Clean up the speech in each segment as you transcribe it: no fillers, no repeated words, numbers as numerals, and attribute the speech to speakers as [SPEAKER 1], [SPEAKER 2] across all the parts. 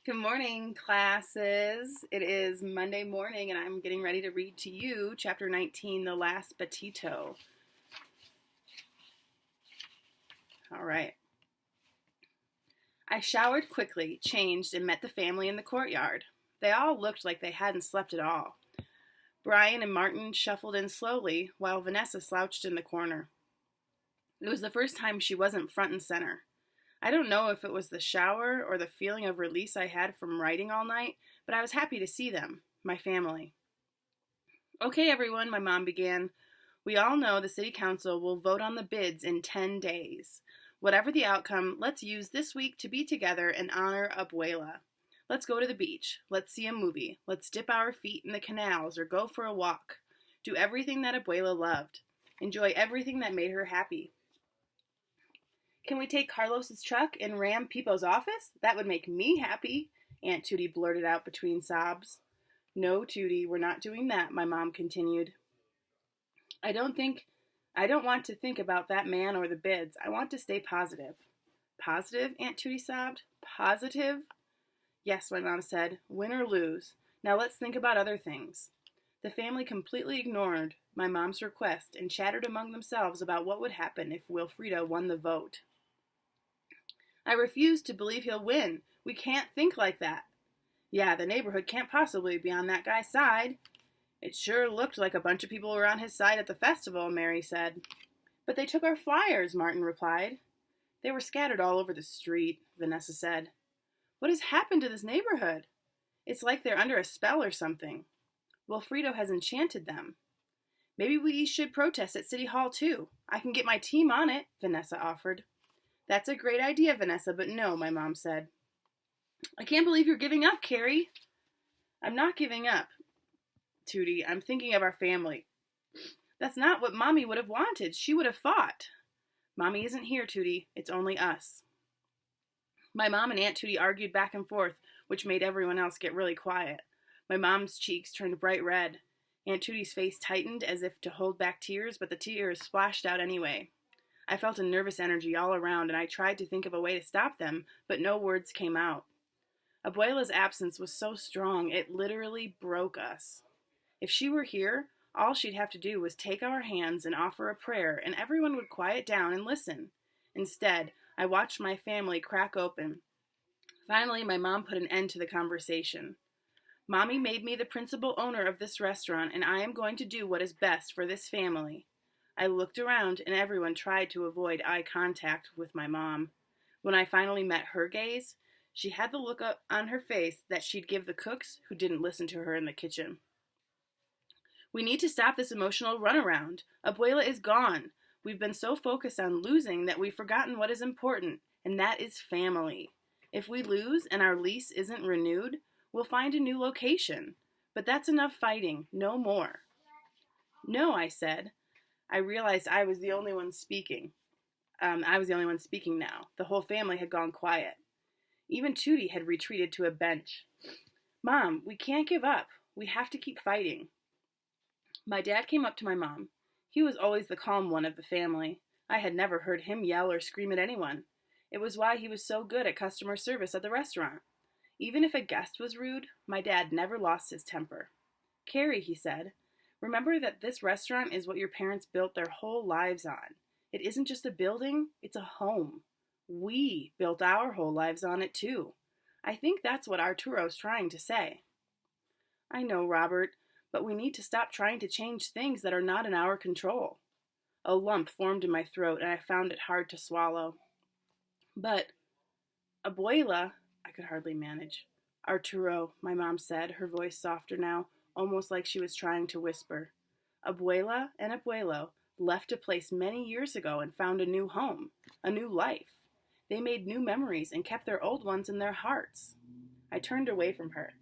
[SPEAKER 1] Good morning, classes. It is Monday morning, and I'm getting ready to read to you Chapter 19, The Last Batito. All right. I showered quickly, changed, and met the family in the courtyard. They all looked like they hadn't slept at all. Brian and Martin shuffled in slowly, while Vanessa slouched in the corner. It was the first time she wasn't front and center. I don't know if it was the shower or the feeling of release I had from writing all night, but I was happy to see them, my family. Okay, everyone, my mom began. We all know the city council will vote on the bids in 10 days. Whatever the outcome, let's use this week to be together and honor Abuela. Let's go to the beach. Let's see a movie. Let's dip our feet in the canals or go for a walk. Do everything that Abuela loved. Enjoy everything that made her happy. Can we take Carlos's truck and ram Peepo's office? That would make me happy, Aunt Tootie blurted out between sobs. No, Tootie, we're not doing that, my mom continued. I don't want to think about that man or the bids. I want to stay positive. Positive? Aunt Tootie sobbed. Positive? Yes, my mom said. Win or lose. Now let's think about other things. The family completely ignored my mom's request and chattered among themselves about what would happen if Wilfredo won the vote. I refuse to believe he'll win. We can't think like that. Yeah, the neighborhood can't possibly be on that guy's side. It sure looked like a bunch of people were on his side at the festival, Mary said. But they took our flyers, Martin replied. They were scattered all over the street, Vanessa said. What has happened to this neighborhood? It's like they're under a spell or something. Wilfredo has enchanted them. Maybe we should protest at City Hall, too. I can get my team on it, Vanessa offered. That's a great idea, Vanessa, but no, my mom said. I can't believe you're giving up, Carrie. I'm not giving up, Tootie. I'm thinking of our family. That's not what Mommy would have wanted. She would have fought. Mommy isn't here, Tootie. It's only us. My mom and Aunt Tootie argued back and forth, which made everyone else get really quiet. My mom's cheeks turned bright red. Aunt Tootie's face tightened as if to hold back tears, but the tears splashed out anyway. I felt a nervous energy all around, and I tried to think of a way to stop them, but no words came out. Abuela's absence was so strong, it literally broke us. If she were here, all she'd have to do was take our hands and offer a prayer, and everyone would quiet down and listen. Instead, I watched my family crack open. Finally, my mom put an end to the conversation. Mommy made me the principal owner of this restaurant, and I am going to do what is best for this family. I looked around, and everyone tried to avoid eye contact with my mom. When I finally met her gaze, she had the look on her face that she'd give the cooks who didn't listen to her in the kitchen. We need to stop this emotional runaround. Abuela is gone. We've been so focused on losing that we've forgotten what is important, and that is family. If we lose and our lease isn't renewed, we'll find a new location. But that's enough fighting, no more. No, I said. I realized I was the only one speaking. Now. The whole family had gone quiet. Even Tootie had retreated to a bench. Mom, we can't give up. We have to keep fighting. My dad came up to my mom. He was always the calm one of the family. I had never heard him yell or scream at anyone. It was why he was so good at customer service at the restaurant. Even if a guest was rude, my dad never lost his temper. Carrie, he said, remember that this restaurant is what your parents built their whole lives on. It isn't just a building, it's a home. We built our whole lives on it too. I think that's what Arturo's trying to say. I know, Robert, but we need to stop trying to change things that are not in our control. A lump formed in my throat and I found it hard to swallow. But, Abuela, I could hardly manage. Arturo, my mom said, her voice softer now, almost like she was trying to whisper. Abuela and Abuelo left a place many years ago and found a new home, a new life. They made new memories and kept their old ones in their hearts. I turned away from her.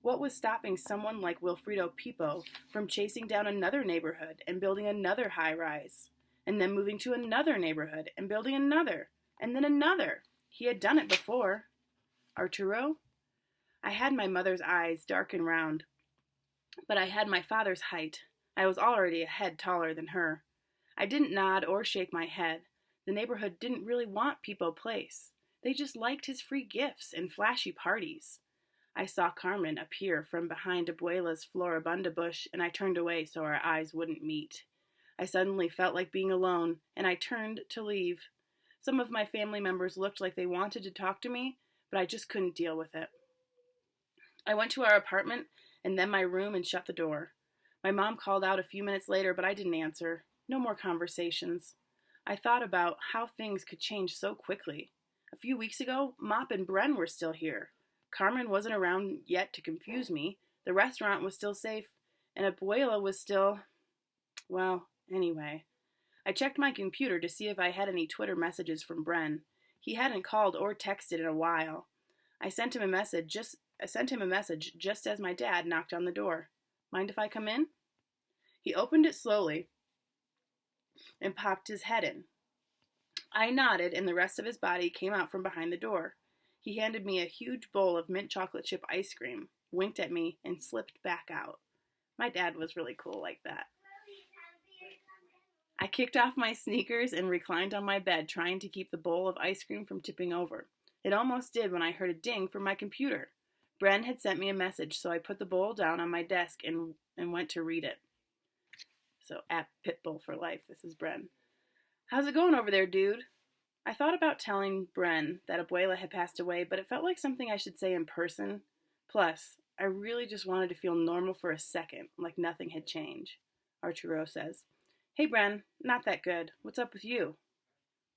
[SPEAKER 1] What was stopping someone like Wilfredo Peepo from chasing down another neighborhood and building another high-rise, and then moving to another neighborhood and building another, and then another? He had done it before. Arturo? I had my mother's eyes, dark and round, but I had my father's height. I was already a head taller than her. I didn't nod or shake my head. The neighborhood didn't really want Peepo Place. They just liked his free gifts and flashy parties. I saw Carmen appear from behind Abuela's floribunda bush, and I turned away so our eyes wouldn't meet. I suddenly felt like being alone, and I turned to leave. Some of my family members looked like they wanted to talk to me, but I just couldn't deal with it. I went to our apartment and then my room and shut the door. My mom called out a few minutes later, but I didn't answer. No more conversations. I thought about how things could change so quickly. A few weeks ago, Mop and Bren were still here. Carmen wasn't around yet to confuse me. The restaurant was still safe, and Abuela was still... Well, anyway. I checked my computer to see if I had any Twitter messages from Bren. He hadn't called or texted in a while. I sent him a message just as my dad knocked on the door. Mind if I come in? He opened it slowly and popped his head in. I nodded, and the rest of his body came out from behind the door. He handed me a huge bowl of mint chocolate chip ice cream, winked at me, and slipped back out. My dad was really cool like that. I kicked off my sneakers and reclined on my bed, trying to keep the bowl of ice cream from tipping over. It almost did when I heard a ding from my computer. Bren had sent me a message, so I put the bowl down on my desk and went to read it. So, at Pitbull for life, this is Bren. How's it going over there, dude? I thought about telling Bren that Abuela had passed away, but it felt like something I should say in person. Plus, I really just wanted to feel normal for a second, like nothing had changed. Arturo says, Hey, Bren, not that good. What's up with you?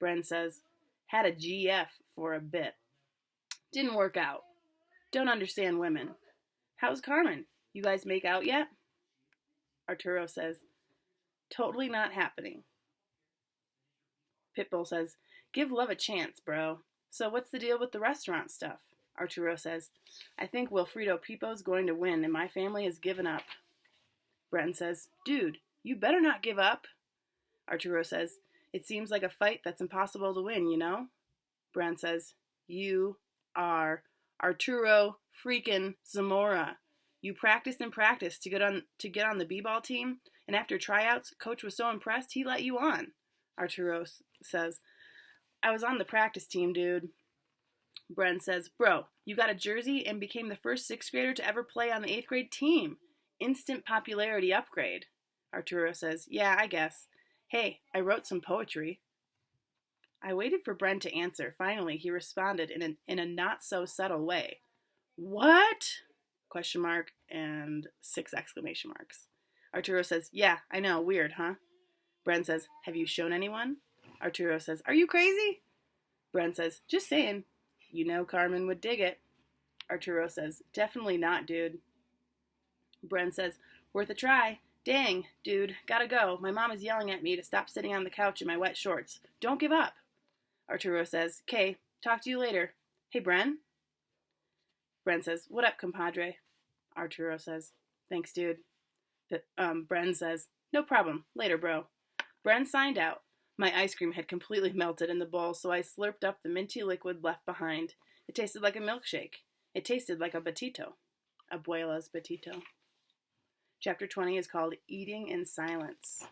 [SPEAKER 1] Bren says, had a GF for a bit. Didn't work out. Don't understand women. How's Carmen? You guys make out yet? Arturo says, totally not happening. Pitbull says, give love a chance, bro. So what's the deal with the restaurant stuff? Arturo says, I think Wilfredo Pipo's going to win and my family has given up. Bren says, dude, you better not give up. Arturo says, it seems like a fight that's impossible to win, you know? Bren says, you are Arturo freaking Zamora. You practiced and practiced to get on the b-ball team, and after tryouts, coach was so impressed he let you on. Arturo says, I was on the practice team, dude. Bren says, bro, you got a jersey and became the first 6th grader to ever play on the 8th grade team. Instant popularity upgrade. Arturo says, yeah, I guess. Hey, I wrote some poetry. I waited for Bren to answer. Finally, he responded in a not-so-subtle way. What? Question mark and 6 exclamation marks. Arturo says, yeah, I know, weird, huh? Bren says, have you shown anyone? Arturo says, are you crazy? Bren says, just saying. You know Carmen would dig it. Arturo says, definitely not, dude. Bren says, worth a try. Dang, dude, gotta go. My mom is yelling at me to stop sitting on the couch in my wet shorts. Don't give up. Arturo says, "'Kay, talk to you later. Hey, Bren?" Bren says, what up, compadre? Arturo says, thanks, dude. Bren says, no problem. Later, bro. Bren signed out. My ice cream had completely melted in the bowl, so I slurped up the minty liquid left behind. It tasted like a milkshake. It tasted like a batito. Abuela's batito. Chapter 20 is called Eating in Silence.